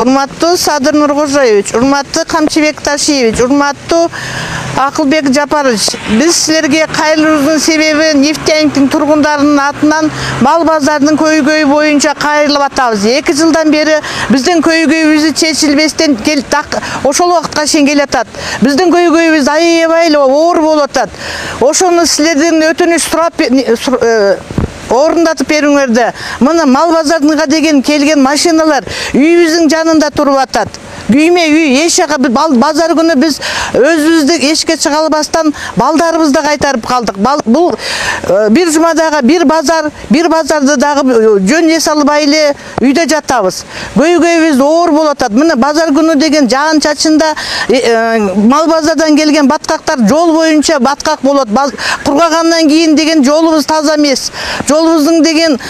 урматтуу Садыр Нуркожоевич, урматтуу Камчыбек Ташиевич, урматтуу Акылбек Жапарович, биз силерге кайрылуубуздун себеби нефтяниктин тургундарынын атынан мал базарынын көйгөйү боюнча кайрылып атабыз. 2 жылдан бери биздин көйгөйүбүз чечилбестен ошол убакытка чейин келатат. Биздин көйгөйүбүз аябай эле оор болуп атат. Ошону силерден өтүнүч сурап орындатып бериңерди. Мына мал базарынга деген келген машиналар үйүбүздүн жанында туруп атат. Күйме үй, эшега базар күнү биз өзүбүздү эшикке чыга албастан балдарыбызды кайтарып калдык. Бул бир жумадагы бир базарды дагы жөн эс албай эле үйдө жатабыз. Көйгөйүбүз оор болуп атат. Мына базар күнү деген жаан чачында мал базардан келген баткактар жол боюнча баткак болот. Кургагандан кийин деген жолубуз таза эмес. Жолубуздун деген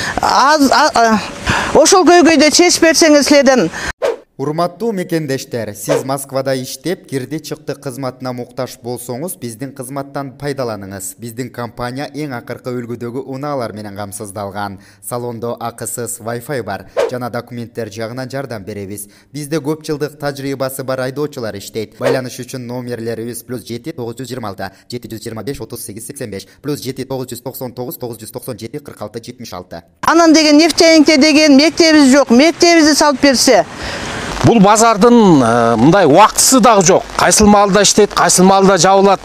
ошол көйгөйдү чечип берсеңиз силерден. Урматтуу мекендештер, сиз Москвада иштеп, кирди чыкты кызматына муктаж болсоңуз, биздин кызматтан пайдаланыңыз. Биздин компания эң акыркы үлгүдөгү унаалар менен камсыздалган. Салондо акысыз Wi-Fi бар, жана документтер жагынан жардам беребиз. Бизде көп жылдык тажрыйбасы бар айдоочулар иштейт. Байланыш үчүн номерлерибиз +7 926 725 38 85 +7 999 997 46 76. Анан деген нефтяникте деген мектебиз жок, мектебибизди салып берсе. Бул базардын мындай убактысы дагы жок. Кайсыл маалда иштейт, кайсыл маалда жабылат.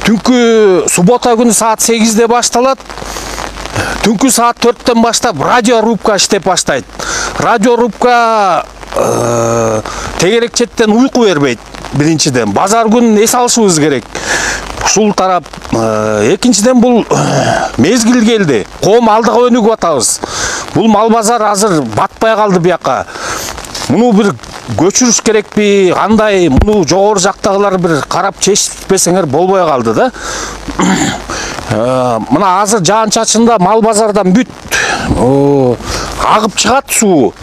Түнкү суббота күнү саат 8-де башталат. Түнкү саат 4-тен баштап радиорубка иштеп баштайт. Радиорубка тегерек четтен уйку бербейт. Биринчиден базар күнүн эс алышыбыз керек. Ушул тарап. Экинчиден бул мезгил келди. Коом алдыга өнүгүп атабыз. Бул мал базар азыр батпай калды бияка. Муну бир көчүрүш керекпи, кандай, муну жогору жактагылар бир карап чечпесеңер болбой калды да. Мына азыр жаан чачында мал базардан бүт агып чыгат суу.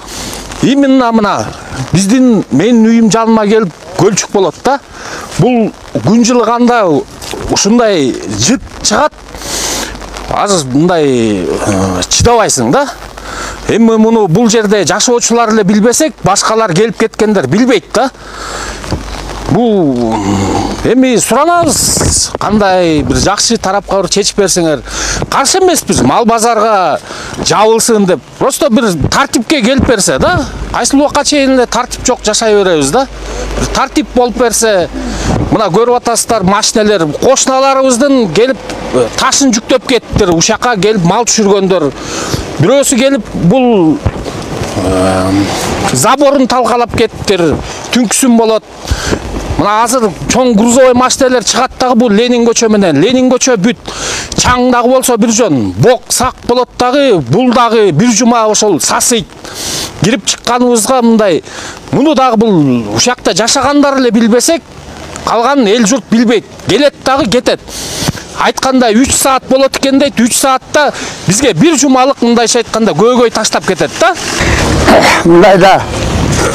Именно мына биздин менин үйүм жаныма келип көлчүк болот да. Бул күн жылыганда ушундай жыт чыгат. Азыр мындай чыдабайсың да. Эми муну бул жерде жашоочулар эле билбесек, башкалар келип кеткендер билбейт да. Бул эми суранабыз, кандай бир жакшы тарапка бир чечип берсеңер. Каршы эмеспиз мал базарга жабылсын деп. Просто бир тартипке келип берсе да. Кайсыл убакка чейин эле тартип жок жашай беребиз да. Бир тартип болуп берсе, мына көрүп атасыздар машиналар, кошуналарыбыздын келип ташын жүктөп кеттир, ушакка келип мал түшүргөндөр. Бирөөсү келип бул заборун талкалап кеттир, түнкүсүн болот. Мына азыр чоң грузовой машиналар чыгат дагы бул Ленин көчө менен. Ленин көчө бүт. Чаң дагы болсо бир жон, бок сак болот дагы, бул дагы бир жума ошол сасыйт. Кирип чыкканыбызга мындай. Муну дагы бул ушакта жашагандар эле билбесек, калган эл журт билбейт. Келет дагы кетет. Айтканда 3 саат болот экен дейт. 3 саатта бизге бир жумалык мындайча айтканда көйгөй таштап кетет да. Мындайда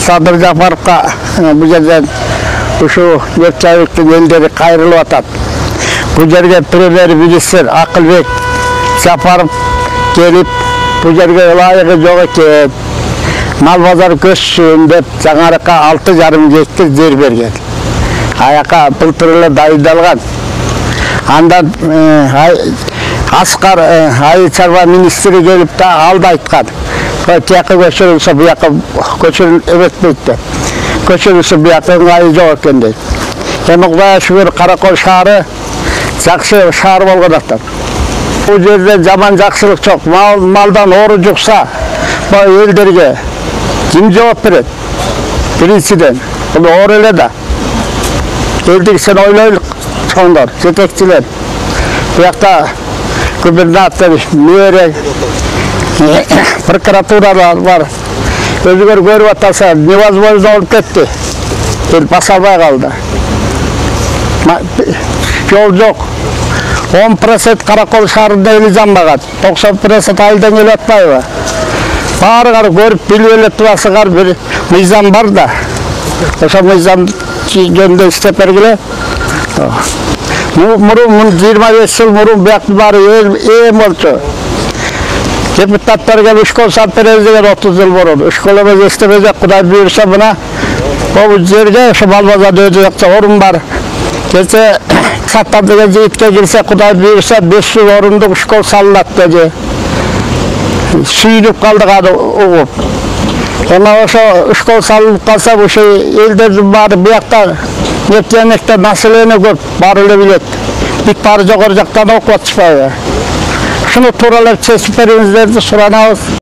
Садыр Жапаровка бул жерден ушу нефтяниктин элдери кайрылып атат. Бул жерге премьер-министр Акылбек Жапаров келип, бул жерге ылайыгы жок экен, мал базар көчсүн деп жаңарыкка 6,5 гектар жер берген. Аяка былтыр эле дайындалган. Андан Аскар айыл чарба министри келип да алды айткан. Тияка көчүрүлсө буяка көчүрүл эметпейт деп. Көчүрүлсө буяка ыңгайы жок экен дейт. Эми Кудайга шүгүр Каракол шаары жакшы шаар болгон аттан. Бул жерде жаман жакшылык жок. Малдан оору жукса, бул элдерге ким жооп берет? Биринчиден, бул оору эле да. Элдик сен ойлойлук чоңдор, жетекчилер. Буякта губернатор, мэр, прокуратуралар бар. Өзүгөр көрүп атаса, невозможно болуп кетти. Эл баса албай калды. Жол жок. 10% Каракол шаарында эли жанбаган. 90% айылдан келип атпайбы? Баарыгар көрүп билип эле турасыңар бир мыйзам бар да. Ошо мыйзам жөнүндө иштеп бергиле. Мурун 25 жыл мурун бияктын баары эң болчу. Депутаттарга школ салып беребиз деген 30 жыл бурун. Школубуз эстебезе, Кудай буйруса мына бул жерге ошо Мал базарда өтө жакта орун бар. Кече Саттар деген жигитке кирсе, Кудай буйруса 500 орундук школ салынат деди. Сүйүнүп калдык аны угуп. Ona ошо школ салынып калса, ошо элдердин баары биякта нефтяникте население көп, баары эле билет. Бит баары жогору жактан окуп атышпайбы? Шуну тууралап чечип бериңиздерди суранабыз.